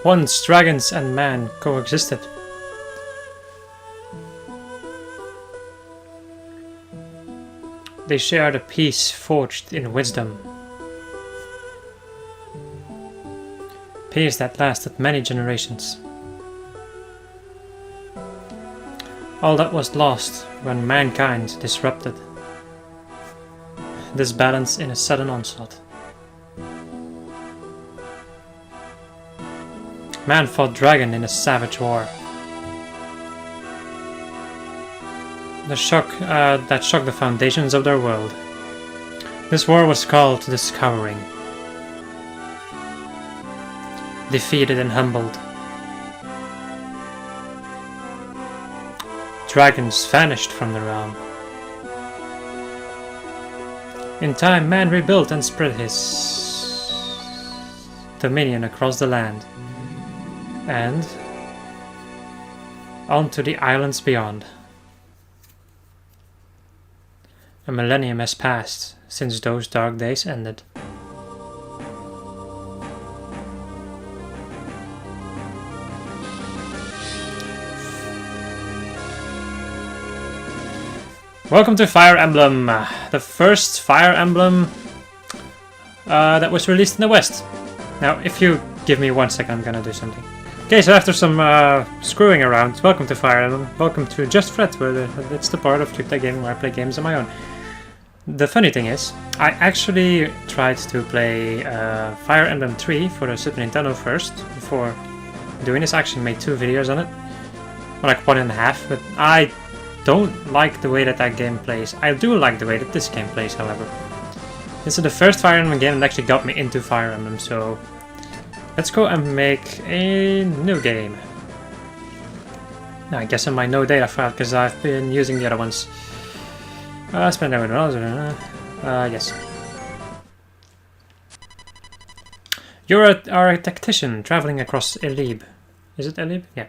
Once dragons and man coexisted. They shared a peace forged in wisdom. Peace that lasted many generations. All that was lost when mankind disrupted this balance in a sudden onslaught. Man fought dragon in a savage war. The shock that shocked the foundations of their world. This war was called Discovering. Defeated and humbled. Dragons vanished from the realm. In time, man rebuilt and spread his dominion across the land and onto the islands beyond. A millennium has passed since those dark days ended. Welcome to Fire Emblem, the first Fire Emblem that was released in the West. Now, if you give me 1 second, I'm gonna do something. Okay, so after some screwing around, welcome to Fire Emblem, welcome to Just Fred, where it's the part of Triptych Gaming where I play games on my own. The funny thing is, I actually tried to play Fire Emblem 3 for the Super Nintendo first, before doing this. I actually made 2 videos on it, or like 1.5, but I don't like the way that game plays. I do like the way that this game plays, however. This is the first Fire Emblem game that actually got me into Fire Emblem, so let's go and make a new game. Now, I guess in my no data file, because I've been using the other ones. Spend that with yes. You're a tactician traveling across Elib. Is it Elib? Yeah.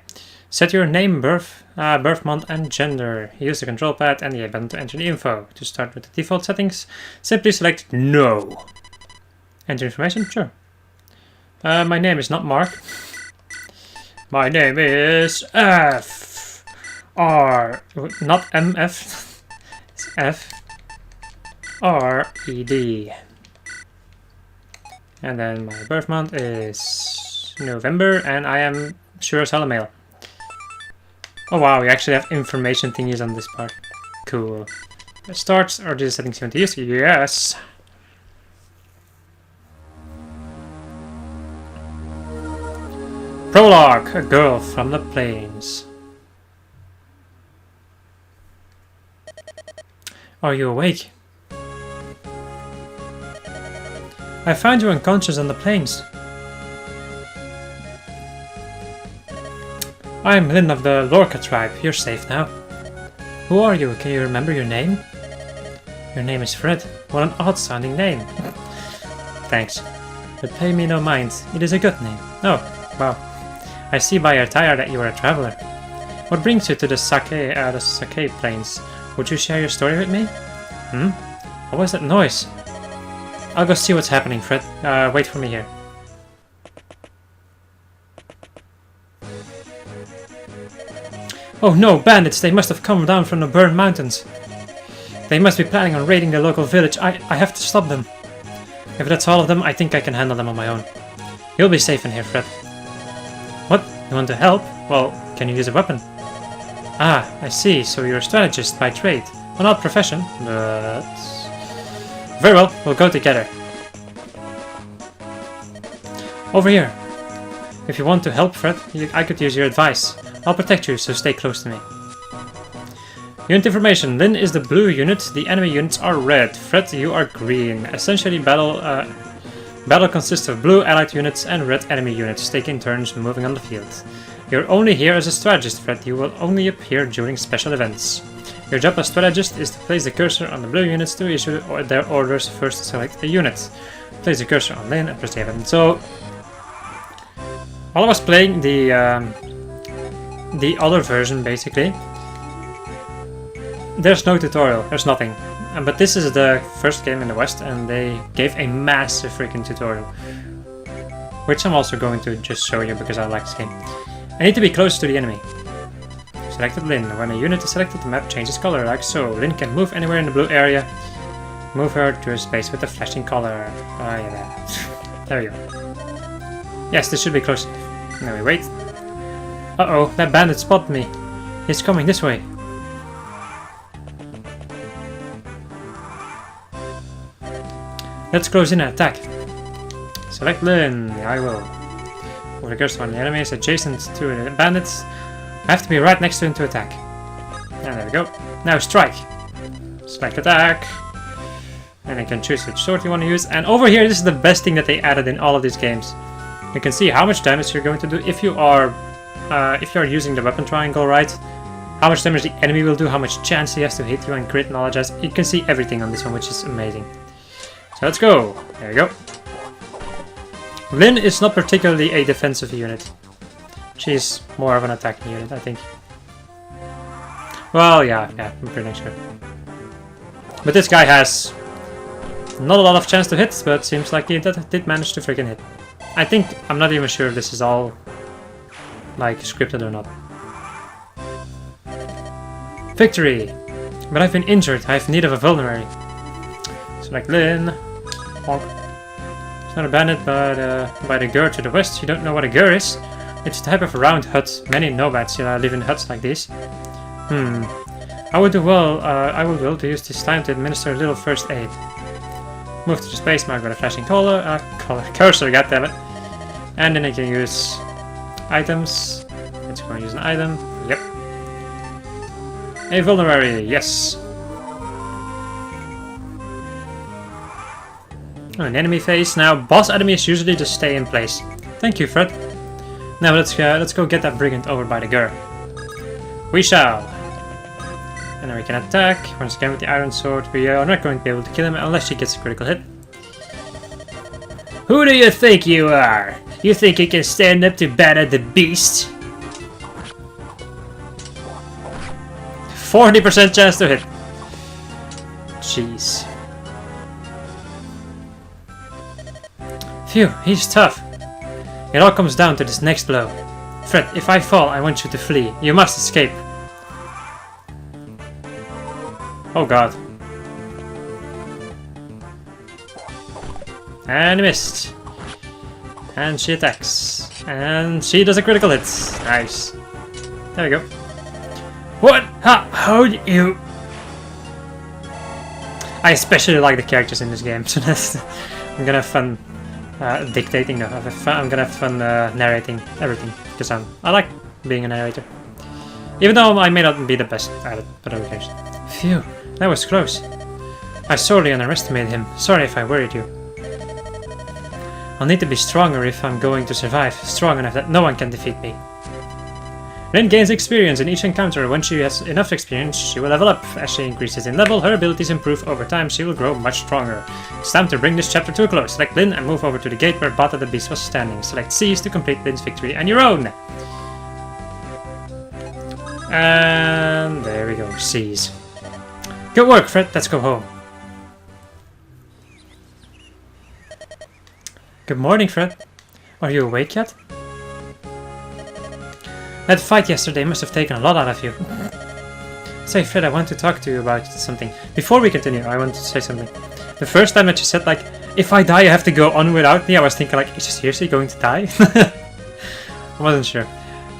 Set your name, birth month, and gender. Use the control pad and the A button to enter the info. To start with the default settings, simply select No. Enter information? Sure. My name is not Mark. My name is F. R. Not MF. It's F. R. E. D. And then my birth month is November, and I am sure as hell a male. Oh wow, we actually have information thingies on this part. Cool. Start or do the settings you want to use? Yes! Prologue, a girl from the plains. Are you awake? I found you unconscious on the plains. I'm Lynn of the Lorca tribe. You're safe now. Who are you? Can you remember your name? Your name is Fred. What an odd-sounding name. Thanks. But pay me no mind. It is a good name. Oh, wow. I see by your attire that you are a traveler. What brings you to the Sake Plains? Would you share your story with me? What was that noise? I'll go see what's happening, Fred. Wait for me here. Oh no, bandits! They must have come down from the burned mountains. They must be planning on raiding the local village. I have to stop them. If that's all of them, I think I can handle them on my own. You'll be safe in here, Fred. What? You want to help? Well, can you use a weapon? Ah, I see. So you're a strategist by trade. Well, not profession, but... Very well, we'll go together. Over here. If you want to help Fred, I could use your advice. I'll protect you, so stay close to me. Unit information. Lynn is the blue unit, the enemy units are red. Fred, you are green. Essentially, battle consists of blue allied units and red enemy units, taking turns moving on the field. You're only here as a strategist, Fred. You will only appear during special events. Your job as strategist is to place the cursor on the blue units to issue their orders. First, select a unit. Place the cursor on Lynn and press the button. So, while I was playing the other version, basically, there's no tutorial, there's nothing. But this is the first game in the West, and they gave a massive freaking tutorial. which I'm also going to just show you because I like this game. I need to be close to the enemy. Selected Lyn. When a unit is selected, the map changes color, like so. Lyn can move anywhere in the blue area. Move her to a space with a flashing color. Oh yeah, there we go. Yes, this should be close enough. Now we wait. Uh-oh, that bandit spotted me. He's coming this way. Let's close in and attack. Select Lyn. I will. Over the cursor, when the enemy is adjacent to the bandits, I have to be right next to him to attack. And there we go. Now strike. Select attack. And you can choose which sword you want to use. And over here, this is the best thing that they added in all of these games. You can see how much damage you're going to do if you are using the weapon triangle right. How much damage the enemy will do, how much chance he has to hit you and crit and all that. You can see everything on this one, which is amazing. So let's go. There we go. Lyn is not particularly a defensive unit. She's more of an attacking unit, I think. Well, yeah, I'm pretty sure. But this guy has not a lot of chance to hit, but seems like he did manage to freaking hit. I'm not even sure if this is all like scripted or not. Victory! But I've been injured. I have need of a vulnerary. Select Lyn. Honk. It's not a bandit, but by the Gur to the west. You don't know what a Gur is? It's a type of round hut. Many nomads live in huts like this. I would do well. I will be able to use this time to administer a little first aid. Move to the space mark with a flashing color, cursor. Goddammit. And then you can use items. Let's go and use an item. Yep. A vulnerary. Yes. An enemy phase. Now, boss enemies usually just stay in place. Thank you, Fred. Now let's go get that brigand over by the Gur. We shall. And then we can attack once again with the iron sword. We are not going to be able to kill him unless he gets a critical hit. Who do you think you are? You think you can stand up to Banner the Beast? 40% chance to hit. Jeez. Phew, he's tough. It all comes down to this next blow. Fred, if I fall, I want you to flee. You must escape. Oh god. And missed. And she attacks. And she does a critical hit. Nice. There we go. What? How do you... I especially like the characters in this game, so I'm gonna have fun dictating. No, I'm gonna have fun narrating everything because I like being a narrator. Even though I may not be the best at it, but who cares? Phew, that was close. I sorely underestimated him. Sorry if I worried you. I'll need to be stronger if I'm going to survive. Strong enough that no one can defeat me. Lyn gains experience in each encounter. When she has enough experience, she will level up. As she increases in level, her abilities improve over time. She will grow much stronger. It's time to bring this chapter to a close. Select Lyn and move over to the gate where Bata the Beast was standing. Select Seize to complete Lyn's victory and your own. And there we go. Seize. Good work, Fred. Let's go home. Good morning, Fred. Are you awake yet? That fight yesterday must have taken a lot out of you. Say, Fred, I want to talk to you about something. Before we continue, I want to say something. The first time that you said, like, if I die, you have to go on without me, I was thinking, like, is she seriously going to die? I wasn't sure.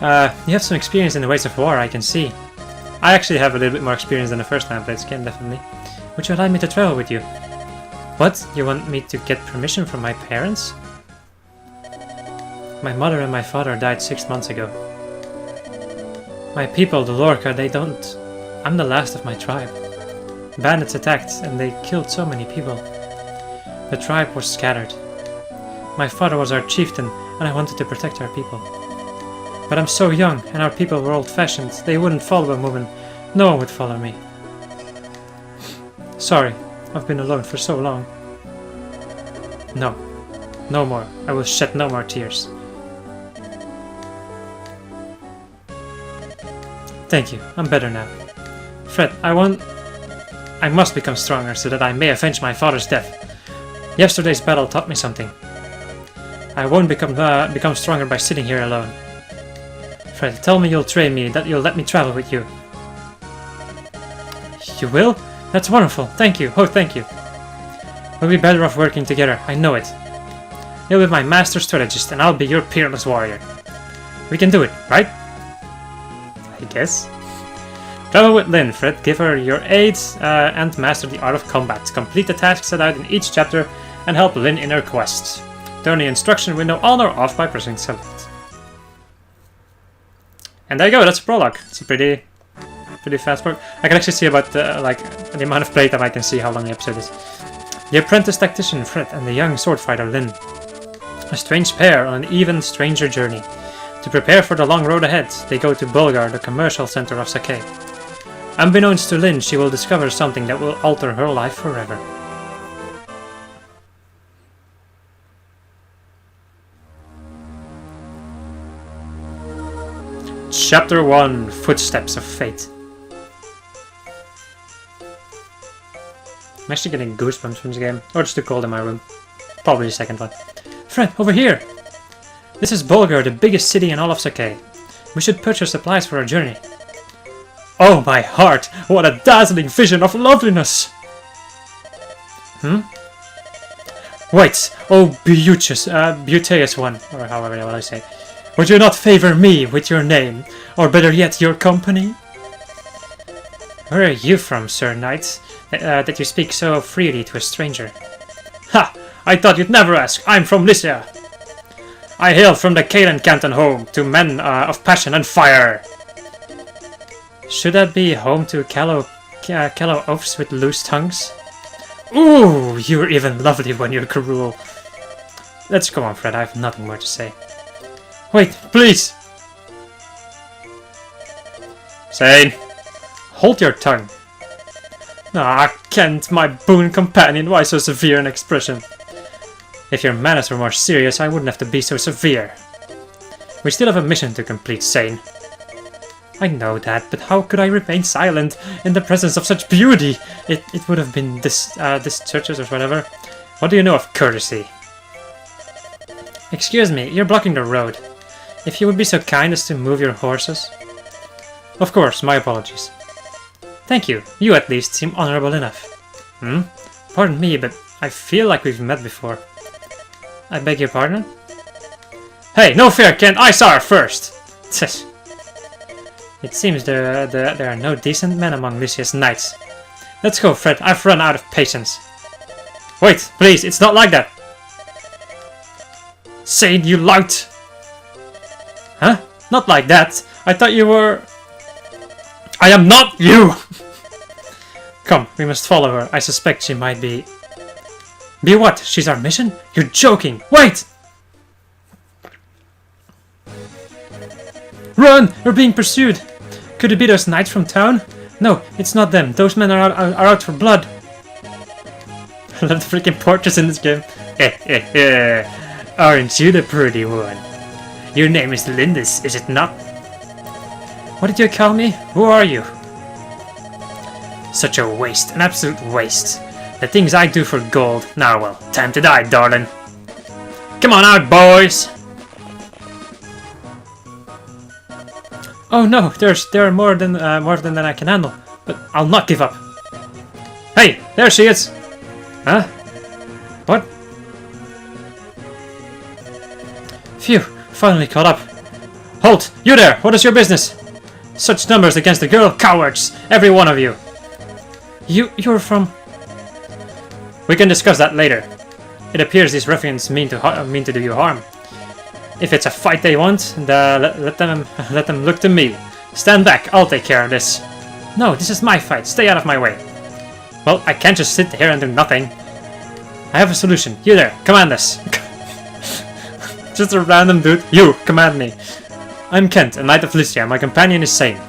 You have some experience in the ways of war, I can see. I actually have a little bit more experience than the first time I played this game, definitely. Would you allow me to travel with you? What? You want me to get permission from my parents? My mother and my father died 6 months ago. My people, the Lorca, they don't... I'm the last of my tribe. Bandits attacked and they killed so many people. The tribe was scattered. My father was our chieftain and I wanted to protect our people. But I'm so young and our people were old-fashioned. They wouldn't follow a woman. No one would follow me. Sorry, I've been alone for so long. No. No more. I will shed no more tears. Thank you, I'm better now. Fred, I must become stronger so that I may avenge my father's death. Yesterday's battle taught me something. I won't become stronger by sitting here alone. Fred, tell me you'll train me, that you'll let me travel with you. You will? That's wonderful. Thank you. Oh, thank you. We'll be better off working together. I know it. You'll be my master strategist, and I'll be your peerless warrior. We can do it, right? I guess. Travel with Lynn, Fred. Give her your aid and master the art of combat. Complete the tasks set out in each chapter and help Lynn in her quests. Turn the instruction window on or off by pressing select. And there you go. That's a prologue. It's a pretty fast book. I can actually see about the amount of playtime. I can see how long the episode is. The apprentice tactician Fred and the young sword fighter Lynn. A strange pair on an even stranger journey. To prepare for the long road ahead, they go to Bulgar, the commercial center of Sake. Unbeknownst to Lynn, she will discover something that will alter her life forever. Chapter 1: Footsteps of Fate. I'm actually getting goosebumps from this game. Or it's too cold in my room. Probably the second one. Fred, over here! This is Bulgar, the biggest city in all of Sake. We should purchase supplies for our journey. Oh my heart! What a dazzling vision of loveliness! Wait! Oh beauteous one, or however I say. Would you not favor me with your name? Or better yet, your company? Where are you from, Sir Knight? That you speak so freely to a stranger. Ha! I thought you'd never ask. I'm from Lycia. I hail from the Kalen Canton home to men of passion and fire. Should that be home to callow oafs with loose tongues? Ooh, you're even lovely when you're cruel. Let's go on, Fred. I have nothing more to say. Wait, please! Sane, hold your tongue. Ah, Kent, my boon companion, why so severe an expression? If your manners were more serious, I wouldn't have to be so severe. We still have a mission to complete, Sane. I know that, but how could I remain silent in the presence of such beauty? It would have been this churches or whatever. What do you know of courtesy? Excuse me, you're blocking the road. If you would be so kind as to move your horses. Of course, my apologies. Thank you. You at least seem honorable enough. Pardon me, but I feel like we've met before. I beg your pardon? Hey, no fear, Kent! I saw her first! It seems there are no decent men among Lycia's knights. Let's go, Fred. I've run out of patience. Wait, please, it's not like that! Sane, you lout! Huh? Not like that! I thought you were... I am not you! Come, we must follow her. I suspect she might be... Be what? She's our mission? You're joking! Wait! Run! We're being pursued! Could it be those knights from town? No, it's not them. Those men are out for blood. I love the freaking portraits in this game. Aren't you the pretty one? Your name is Lindis, is it not? What did you call me? Who are you? Such a waste, an absolute waste. The things I do for gold. Now well, time to die, darling. Come on out, boys! Oh no, there are more than I can handle. But I'll not give up. Hey, there she is! Huh? What? Phew, finally caught up. Halt! You there! What is your business? Such numbers against the girl, cowards! Every one of you! You're from... We can discuss that later. It appears these ruffians mean to do you harm. If it's a fight they want, let them look to me. Stand back, I'll take care of this. No, this is my fight. Stay out of my way. Well, I can't just sit here and do nothing. I have a solution. You there, command us. Just a random dude. You, command me. I'm Kent, a knight of Lycia. My companion is Sane.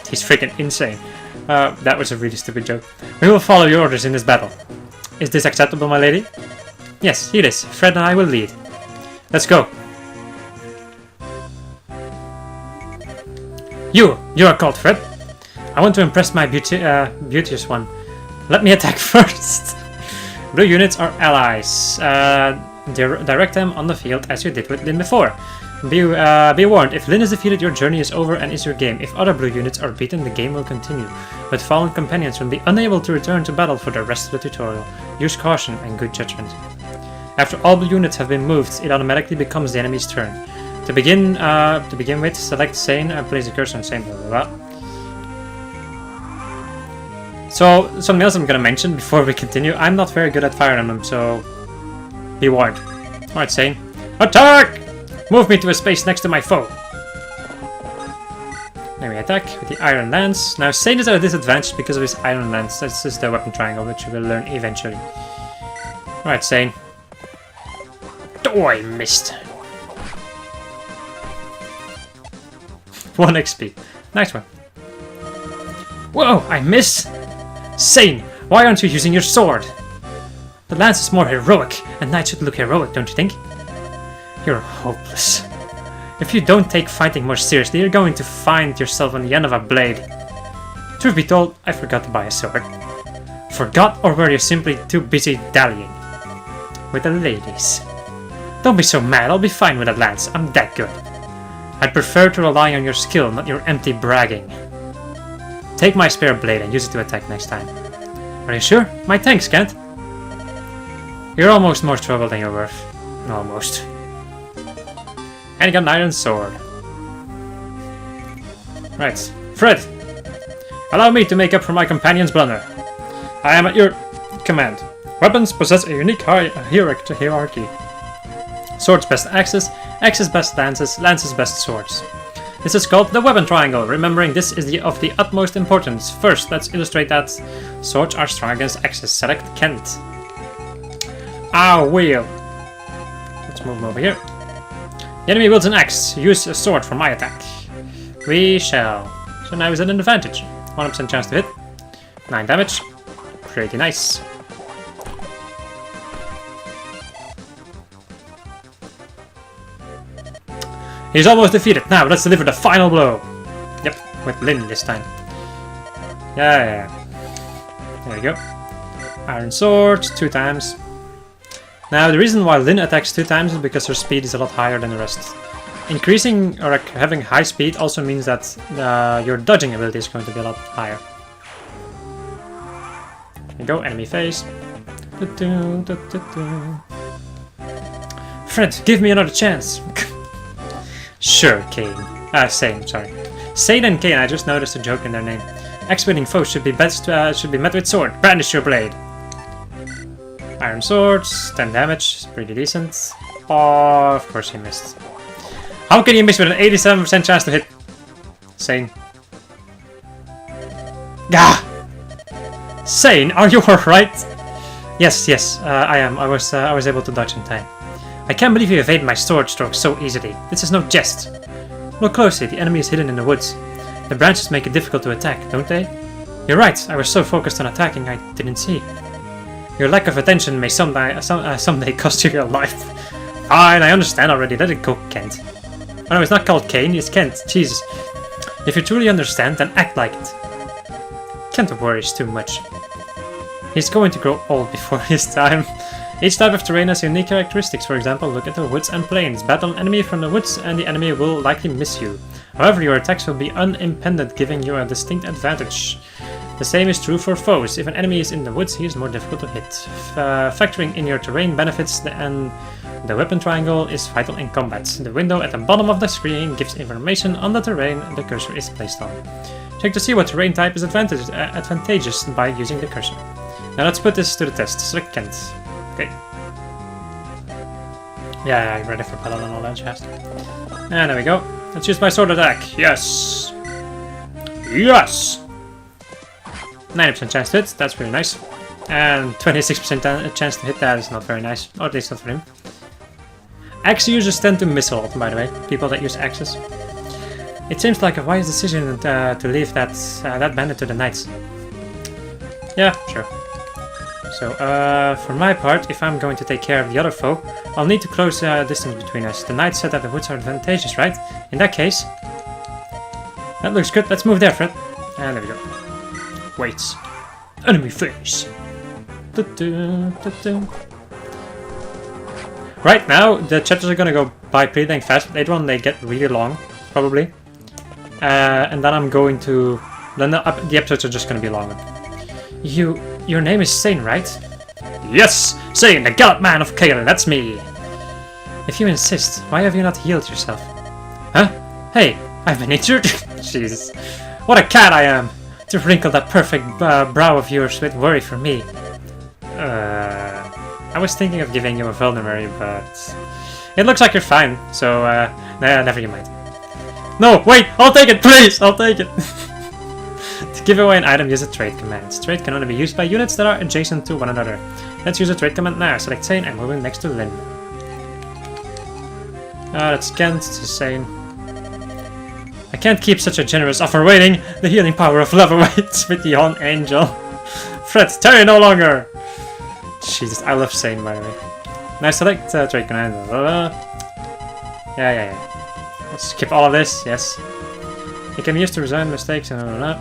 He's freaking insane. That was a really stupid joke. We will follow your orders in this battle. Is this acceptable, my lady? Yes, it is. Fred and I will lead. Let's go. You are called Fred. I want to impress my beauteous one. Let me attack first. Blue units are allies. direct them on the field as you did with Lin before. Be warned, if Lin is defeated, your journey is over and is your game. If other blue units are beaten, the game will continue, but fallen companions will be unable to return to battle for the rest of the tutorial. Use caution and good judgment. After all blue units have been moved, it automatically becomes the enemy's turn. To begin with, select Sane and place the cursor on Sane, blah blah blah. So, something else I'm gonna mention before we continue. I'm not very good at Fire Emblem, so be warned. Alright, Sane. Attack! Move me to a space next to my foe. Then we attack with the Iron Lance. Now, Sane is at a disadvantage because of his Iron Lance. This is the weapon triangle, which you will learn eventually. Alright, Sane. Oh, I missed. 1 XP. Nice one. Whoa, I missed! Sane, why aren't you using your sword? The lance is more heroic, and knights should look heroic, don't you think? You're hopeless. If you don't take fighting more seriously, you're going to find yourself on the end of a blade. Truth be told, I forgot to buy a sword. Forgot, or were you simply too busy dallying with the ladies? Don't be so mad, I'll be fine with that lance, I'm that good. I'd prefer to rely on your skill, not your empty bragging. Take my spare blade and use it to attack next time. Are you sure? My thanks, Kent. You're almost more trouble than you're worth. Almost. And you got an iron sword. Right. Fred! Allow me to make up for my companion's blunder. I am at your command. Weapons possess a unique hierarchy. Swords best axes, axes best lances, lances best swords. This is called the weapon triangle. Remembering this is of the utmost importance. First, let's illustrate that swords are strong against axes. Select Kent. Ow, wheel. Let's move him over here. The enemy wields an axe. Use a sword for my attack. We shall. So now he's at an advantage. 100% chance to hit. 9 damage. Pretty nice. He's almost defeated. Now let's deliver the final blow. Yep, with Lin this time. Yeah. There we go. Iron sword 2 times. Now the reason why Lin attacks 2 times is because her speed is a lot higher than the rest. Increasing or having high speed also means that your dodging ability is going to be a lot higher. There we go, enemy face. Fred, give me another chance. Sure, Sane, sorry. Sane and Kane, I just noticed a joke in their name. Axe-wielding foes should be met with sword. Brandish your blade. Iron swords, 10 damage, pretty decent. Oh, of course he missed. How can you miss with an 87% chance to hit? Sane. Gah! Sane, are you alright? Yes, I am. I was able to dodge in time. I can't believe you evaded my sword stroke so easily. This is no jest. Look closely, the enemy is hidden in the woods. The branches make it difficult to attack, don't they? You're right, I was so focused on attacking I didn't see. Your lack of attention may someday cost you your life. Fine, I understand already, let it go, Kent. Oh no, it's not called Kane, it's Kent, Jesus. If you truly understand, then act like it. Kent worries too much. He's going to grow old before his time. Each type of terrain has unique characteristics. For example, look at the woods and plains. Battle an enemy from the woods and the enemy will likely miss you. However, your attacks will be unimpeded, giving you a distinct advantage. The same is true for foes. If an enemy is in the woods, he is more difficult to hit. Factoring in your terrain benefits and the weapon triangle is vital in combat. The window at the bottom of the screen gives information on the terrain the cursor is placed on. Check to see what terrain type is advantageous by using the cursor. Now let's put this to the test. Select Kent. Okay. Yeah, I'm ready for battle and all that jazz. And there we go. Let's use my sword attack. Yes! Yes! 90% chance to hit, that's really nice. And 26% chance to hit, that is not very nice. Or at least not for him. Axe users tend to miss a lot, by the way. People that use axes. It seems like a wise decision to leave that bandit to the knights. Yeah, sure. So, for my part, if I'm going to take care of the other foe, I'll need to close the distance between us. The knight said that the woods are advantageous, right? In that case... That looks good, let's move there, Fred. And there we go. Wait. Enemy face! Right now, the chapters are gonna go by pretty dang fast, but later on they get really long, probably. And then I'm going to... Then the episodes are just gonna be longer. Your name is Sane, right? Yes! Sane, the gallant man of Kale, that's me! If you insist, why have you not healed yourself? Huh? Hey, I've been injured? Jesus. What a cat I am! To wrinkle that perfect brow of yours with worry for me. I was thinking of giving you a vulnerary, but... It looks like you're fine, so, nah, never you mind. No, wait! I'll take it, please! I'll take it! To give away an item, use a trade command. Trade can only be used by units that are adjacent to one another. Let's use a trade command now. Select Sane and move him next to Lynn. That's Kent to Sane. I can't keep such a generous offer waiting. The healing power of love awaits with the on angel. Fred, tarry no longer! Jesus, I love Sane, by the way. Now select trade command. Yeah. Let's skip all of this, yes. It can be used to resign mistakes and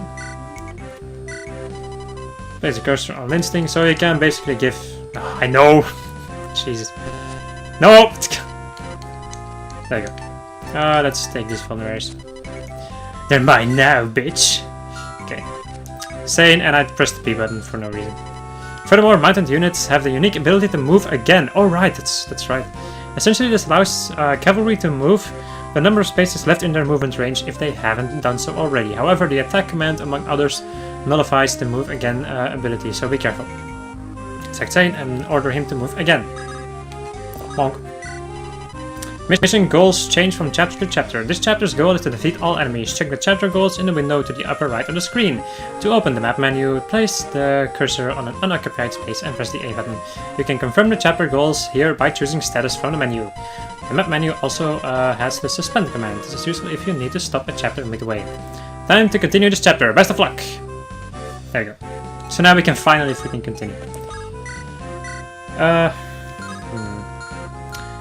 place a cursor on instinct, so you can basically give... Oh, I know! Jesus. No! There you go. Let's take these vulneraries. They're mine now, bitch! Okay. Sane, and I pressed the B button for no reason. Furthermore, mounted units have the unique ability to move again. Oh right, that's right. Essentially this allows cavalry to move the number of spaces left in their movement range if they haven't done so already. However, the attack command, among others, nullifies the move again ability, so be careful. Select Sane and order him to move again. Bonk. Mission goals change from chapter to chapter. This chapter's goal is to defeat all enemies. Check the chapter goals in the window to the upper right of the screen. To open the map menu, place the cursor on an unoccupied space and press the A button. You can confirm the chapter goals here by choosing status from the menu. The map menu also has the suspend command. This is useful if you need to stop a chapter midway. Time to continue this chapter. Best of luck! There you go. So now we can finally freaking continue.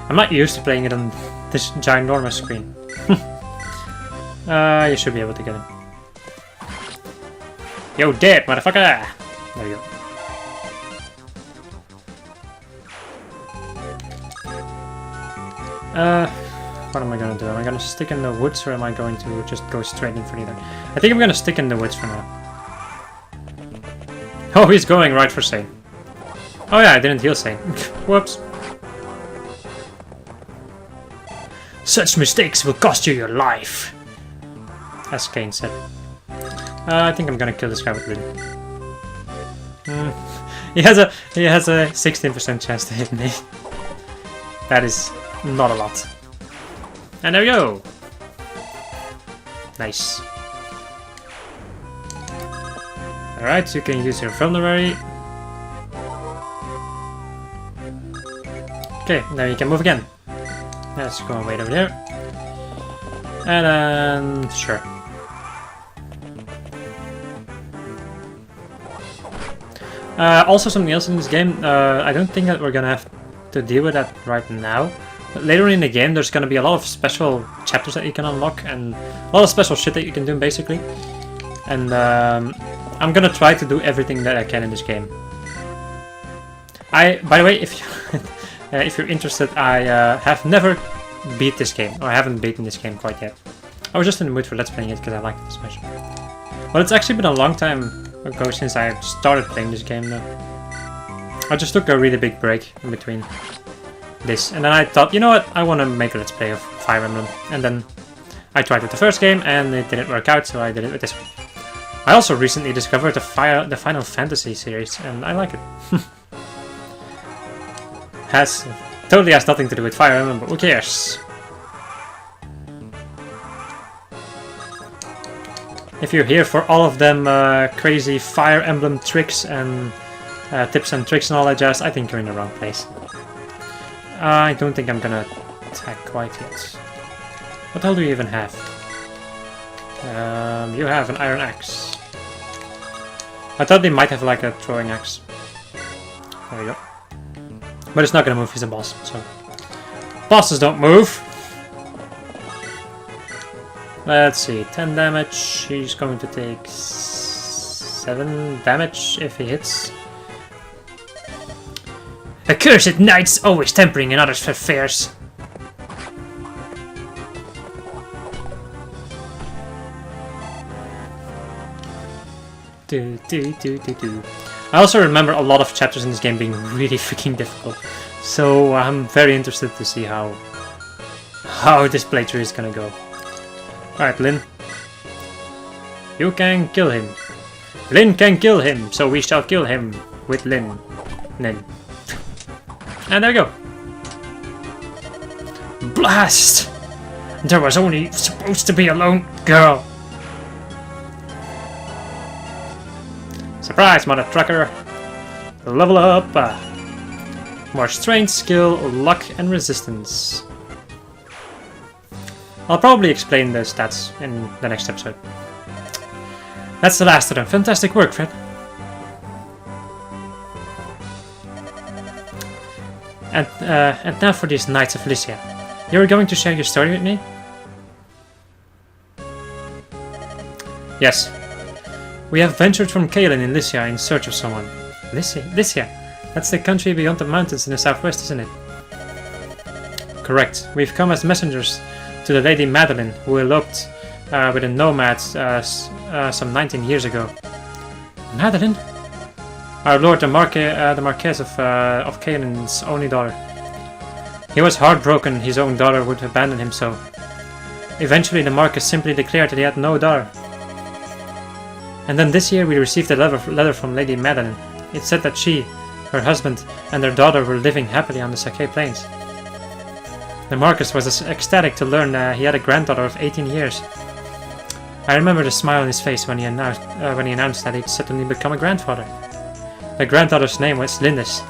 I'm not used to playing it on this ginormous screen. You should be able to get him. Yo, dead, motherfucker! There you go. What am I gonna do? Am I gonna stick in the woods or am I going to just go straight in for either? I think I'm gonna stick in the woods for now. Oh, he's going right for Sane. Oh yeah, I didn't heal Sane. Whoops. Such mistakes will cost you your life, as Kane said. I think I'm gonna kill this guy with Lynn. He has a 16% chance to hit me. That is not a lot. And there we go. Nice. Alright, so you can use your vulnerary. Okay, now you can move again. Let's go and wait over there. And then... sure. Also something else in this game, I don't think that we're gonna have to deal with that right now. But later in the game there's gonna be a lot of special chapters that you can unlock and a lot of special shit that you can do basically. And I'm gonna try to do everything that I can in this game. By the way, if you... if you're interested, I have never beat this game, or I haven't beaten this game quite yet. I was just in the mood for Let's Playing it because I liked it especially. Well, it's actually been a long time ago since I started playing this game though. I just took a really big break in between this, and then I thought, you know what, I want to make a Let's Play of Fire Emblem, and then I tried with the first game and it didn't work out, so I did it with this one. I also recently discovered the Final Fantasy series, and I like it. Totally has nothing to do with Fire Emblem, but who cares? If you're here for all of them crazy Fire Emblem tricks and tips and tricks and all that jazz, I think you're in the wrong place. I don't think I'm gonna attack quite yet. What the hell do you even have? You have an iron axe. I thought they might have like a throwing axe. There you go. But it's not gonna move, he's a boss, so... Bosses don't move! Let's see, 10 damage, he's going to take 7 damage if he hits. Accursed knights always tampering in others' affairs. I also remember a lot of chapters in this game being really freaking difficult. So I'm very interested to see how this playthrough is gonna go. Alright, Lynn. You can kill him. Lynn can kill him, so we shall kill him with Lynn. And there we go. Blast! There was only supposed to be a lone girl. Surprise, mother trucker. Level up. More strength, skill, luck, and resistance. I'll probably explain the stats in the next episode. That's the last of them. Fantastic work, Fred. And now for these Knights of Lycia. You're going to share your story with me? Yes. We have ventured from Caelan in Lycia in search of someone. Lycia? That's the country beyond the mountains in the southwest, isn't it? Correct. We've come as messengers to the Lady Madeline, who eloped with a nomad some 19 years ago. Madeline? Our lord, the Marquess of Caelan's only daughter. He was heartbroken his own daughter would abandon him so. Eventually the Marquess simply declared that he had no daughter. And then this year we received a letter from Lady Madeline. It said that she, her husband, and their daughter were living happily on the Saké Plains. The Marquess was ecstatic to learn he had a granddaughter of 18 years. I remember the smile on his face when he announced that he'd suddenly become a grandfather. The granddaughter's name was Lindis.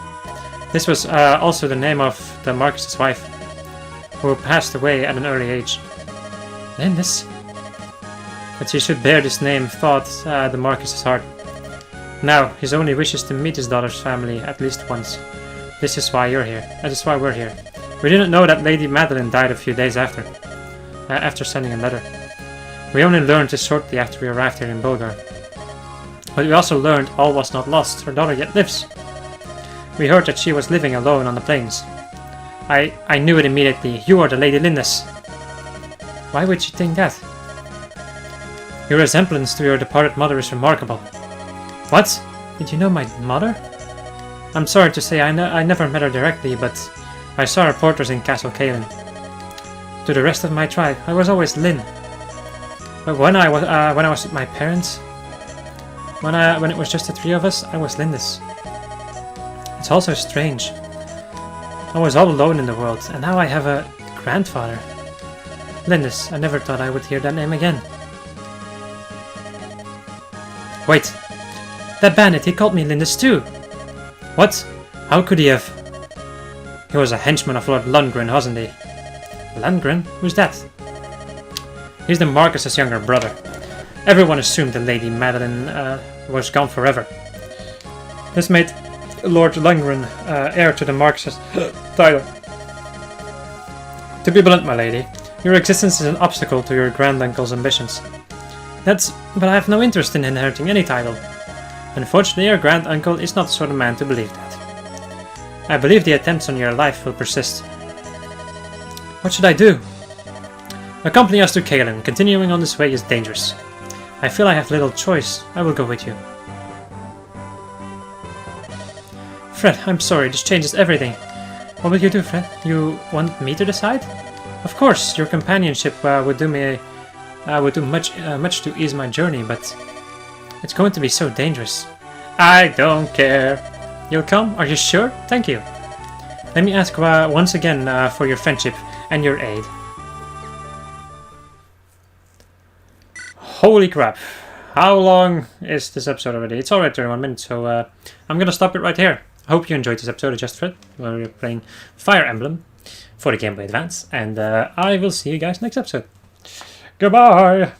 This was also the name of the Marquess's wife, who passed away at an early age. Lindis? That she should bear this name thought the Marquess's heart. Now, his only wish is to meet his daughter's family at least once. This is why you're here. That is why we're here. We didn't know that Lady Madeline died a few days after sending a letter. We only learned this shortly after we arrived here in Bulgar. But we also learned all was not lost. Her daughter yet lives. We heard that she was living alone on the plains. I knew it immediately. You are the Lady Lindis. Why would you think that? Your resemblance to your departed mother is remarkable. What? Did you know my mother? I'm sorry to say I never met her directly, but I saw her portraits in Castle Caelan. To the rest of my tribe, I was always Lynn. But when I was with my parents, when it was just the three of us, I was Lindis. It's also strange. I was all alone in the world, and now I have a grandfather. Lindis, I never thought I would hear that name again. Wait, that bandit, he called me Lindis too. What? How could he have? He was a henchman of Lord Lundgren, wasn't he? Lundgren? Who's that? He's the Marquess's younger brother. Everyone assumed the Lady Madeline was gone forever. This made Lord Lundgren heir to the Marquess's title. To be blunt, my lady, your existence is an obstacle to your granduncle's ambitions. But I have no interest in inheriting any title. Unfortunately, your granduncle is not the sort of man to believe that. I believe the attempts on your life will persist. What should I do? Accompany us to Caelan. Continuing on this way is dangerous. I feel I have little choice. I will go with you. Fred, I'm sorry, this changes everything. What will you do, Fred? You want me to decide? Of course, your companionship would do much to ease my journey, but it's going to be so dangerous. I don't care. You'll come? Are you sure? Thank you. Let me ask once again for your friendship and your aid. Holy crap. How long is this episode already? It's already 31 minutes, so I'm gonna stop it right here. I hope you enjoyed this episode of Just Fred, where we're playing Fire Emblem for the Game Boy Advance, and I will see you guys next episode. Goodbye!